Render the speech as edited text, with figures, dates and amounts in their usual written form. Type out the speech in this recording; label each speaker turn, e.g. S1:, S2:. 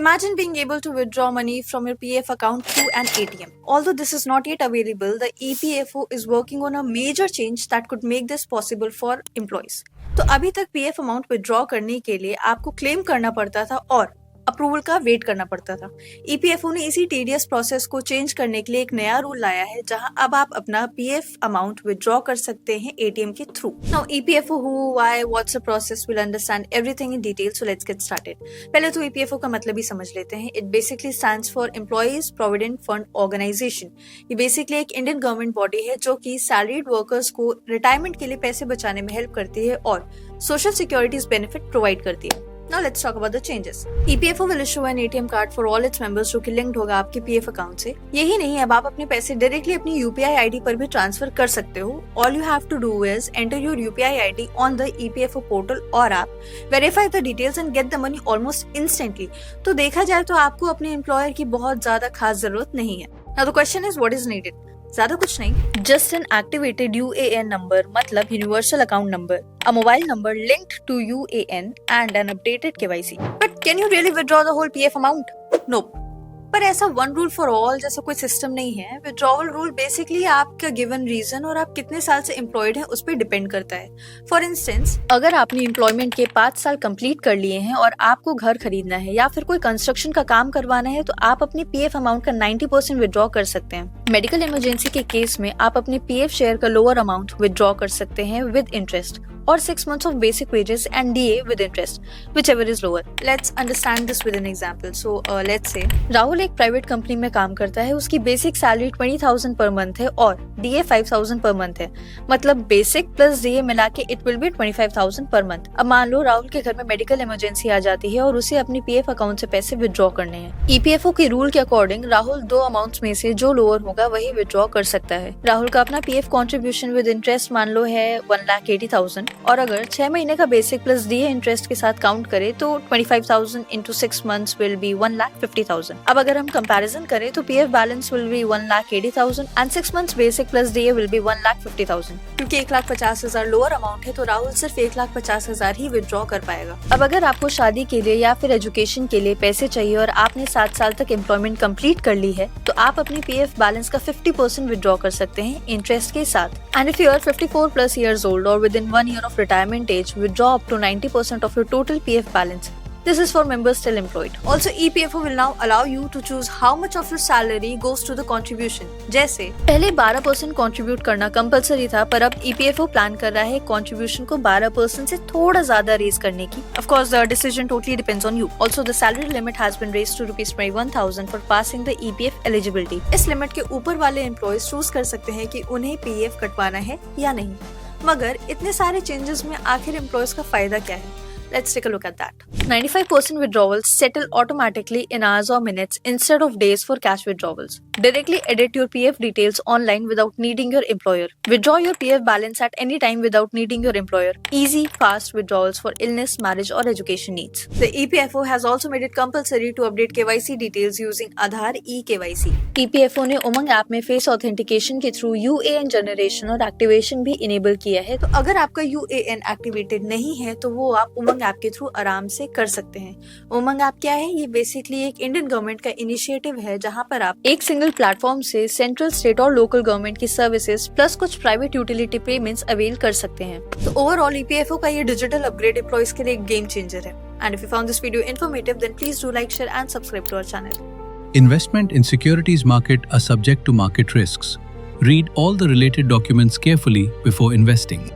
S1: Imagine being able to withdraw money from your PF account through an ATM. Although this is not yet available, the EPFO is working on a major change that could make this possible for employees. तो अभी तक PF amount withdraw करने के लिए आपको claim करना पड़ता था और अप्रूवल का वेट करना पड़ता था। ईपीएफओ ने इसी टीडियस प्रोसेस को चेंज करने के लिए एक नया रूल लाया है, जहां अब आप अपना पीएफ अमाउंट विड्रॉ कर सकते हैं एटीएम के through. Now EPFO who, why, what's the process, will understand everything in detail, so let's get started. पहले तो ईपीएफओ का मतलब ही समझ लेते हैं। It basically stands for employees provident fund organisation. ये बेसिकली एक इंडियन गवर्नमेंट बॉडी है जो कि सैलरीड वर्कर्स को रिटायरमेंट के लिए पैसे बचाने में हेल्प करती है और सोशल सिक्योरिटीज बेनिफिट प्रोवाइड करती है। Now let's talk about the changes. EPFO will issue an ATM card for all its members जो कि लिंक्ड होगा आपके पीएफ अकाउंट से। यही नहीं, अब आप अपने पैसे डायरेक्टली अपनी यूपीआई आईडी पर भी ट्रांसफर कर सकते हो। All you have to do is enter your UPI ID on the EPFO portal और आप verify the details and get the money almost instantly। तो देखा जाए तो आपको अपने एम्प्लॉयर की बहुत ज्यादा खास जरूरत नहीं है। Now the question is what is needed? ज्यादा कुछ नहीं, just an activated UAN number, मतलब universal account number, a mobile number linked to UAN and an updated KYC. But can you really withdraw the whole PF amount? No. पर ऐसा one rule for all जैसा कोई system नहीं है। Withdrawal rule basically आपका given reason और आप कितने साल से एम्प्लॉयड हैं उस पर डिपेंड करता है। फॉर इंस्टेंस, अगर आपने एम्प्लॉयमेंट के 5 साल कंप्लीट कर लिए हैं और आपको घर खरीदना है या फिर कोई कंस्ट्रक्शन का काम करवाना है तो आप अपने पीएफ अमाउंट का 90% विड्रॉ कर सकते हैं। मेडिकल इमरजेंसी के केस में आप अपने पीएफ शेयर का लोअर अमाउंट विड्रॉ कर सकते हैं with interest, or 6 months of basic wages and DA with interest, whichever is lower. Let's understand this with an example. So let's say Rahul एक private company में काम करता है, उसकी बेसिक सैलरी 20,000 पर मंथ है और DA 5,000 पर मंथ है, मतलब बेसिक प्लस DA मिला के it will be 25,000 per month. अब मान लो राहुल के घर में मेडिकल इमरजेंसी आ जाती है और उसे अपनी पीएफ अकाउंट से पैसे विड्रॉ करने हैं। ईपीएफओ के रूल के अकॉर्डिंग राहुल 2 अमाउंट्स में से जो लोअर होगा वही विड्रॉ कर सकता है। राहुल का अपना पीएफ कॉन्ट्रीब्यूशन विद इंटरेस्ट मान लो है 1,80,000 और अगर 6 महीने का बेसिक प्लस डीए इंटरेस्ट के साथ काउंट करें तो 25,000 into 6 months will be 1,50,000। अब अगर हम कंपैरिजन करें तो PF balance will be 1,80,000 and 6 months basic plus DA will be 1,50,000। क्योंकि 1,50,000 लोअर अमाउंट है तो राहुल सिर्फ 1,50,000 ही विड्रॉ कर पाएगा। अब अगर आपको शादी के लिए या फिर एजुकेशन के लिए पैसे चाहिए और आपने 7 साल तक एम्प्लॉयमेंट कंप्लीट कर ली है तो आप अपनी पीएफ बैलेंस का 50% विड्रॉ कर सकते हैं इंटरेस्ट के साथ। And if you are 54+ years old or within 1 year of retirement age, withdraw up to 90% of your total PF balance. This is for members still employed. Also, EPFO will now allow you to choose how much of your salary goes to the contribution. जैसे पहले 12% contribute करना compulsory था, पर अब EPFO plan कर रहा है contribution को 12% से थोड़ा ज्यादा रेज करने की। Of course, the decision totally depends on you. Also, the salary limit has been raised to ₹21,000 for passing the EPF eligibility. इस लिमिट के ऊपर वाले एम्प्लॉयज चूज कर सकते हैं कि उन्हें PF कटवाना है या नहीं। मगर इतने सारे चेंजेस में आखिर एम्प्लॉयज का फायदा क्या है? Let's take a look at that. 95% withdrawals settle automatically in hours or minutes instead of days for cash withdrawals. Directly edit your PF details online without needing your employer. Withdraw your PF balance at any time without needing your employer. Easy, fast withdrawals for illness, marriage or education needs. The EPFO has also made it compulsory to update KYC details using Aadhaar eKYC. EPFO ने उमंग app में face authentication के through UAN generation और activation भी enable किया है। तो अगर आपका UAN एक्टिवेटेड नहीं है तो वो आप उमंग ऐप के थ्रू आराम से कर सकते हैं। उमंग ऐप क्या है? ये बेसिकली एक इंडियन गवर्नमेंट का इनिशिएटिव है जहां पर आप एक सिंगल प्लेटफॉर्म से सेंट्रल, स्टेट और लोकल गवर्नमेंट की सर्विसेज प्लस कुछ प्राइवेट यूटिलिटी पेमेंट्स अवेल कर सकते हैं। तो ओवरऑल ईपीएफओ का ये डिजिटल अपग्रेड एम्प्लॉइज के लिए एक गेम चेंजर है। And if you found this video informative then please do like, share and subscribe to our channel.
S2: Investment in securities market are subject to market risks. Read all the related documents carefully before investing.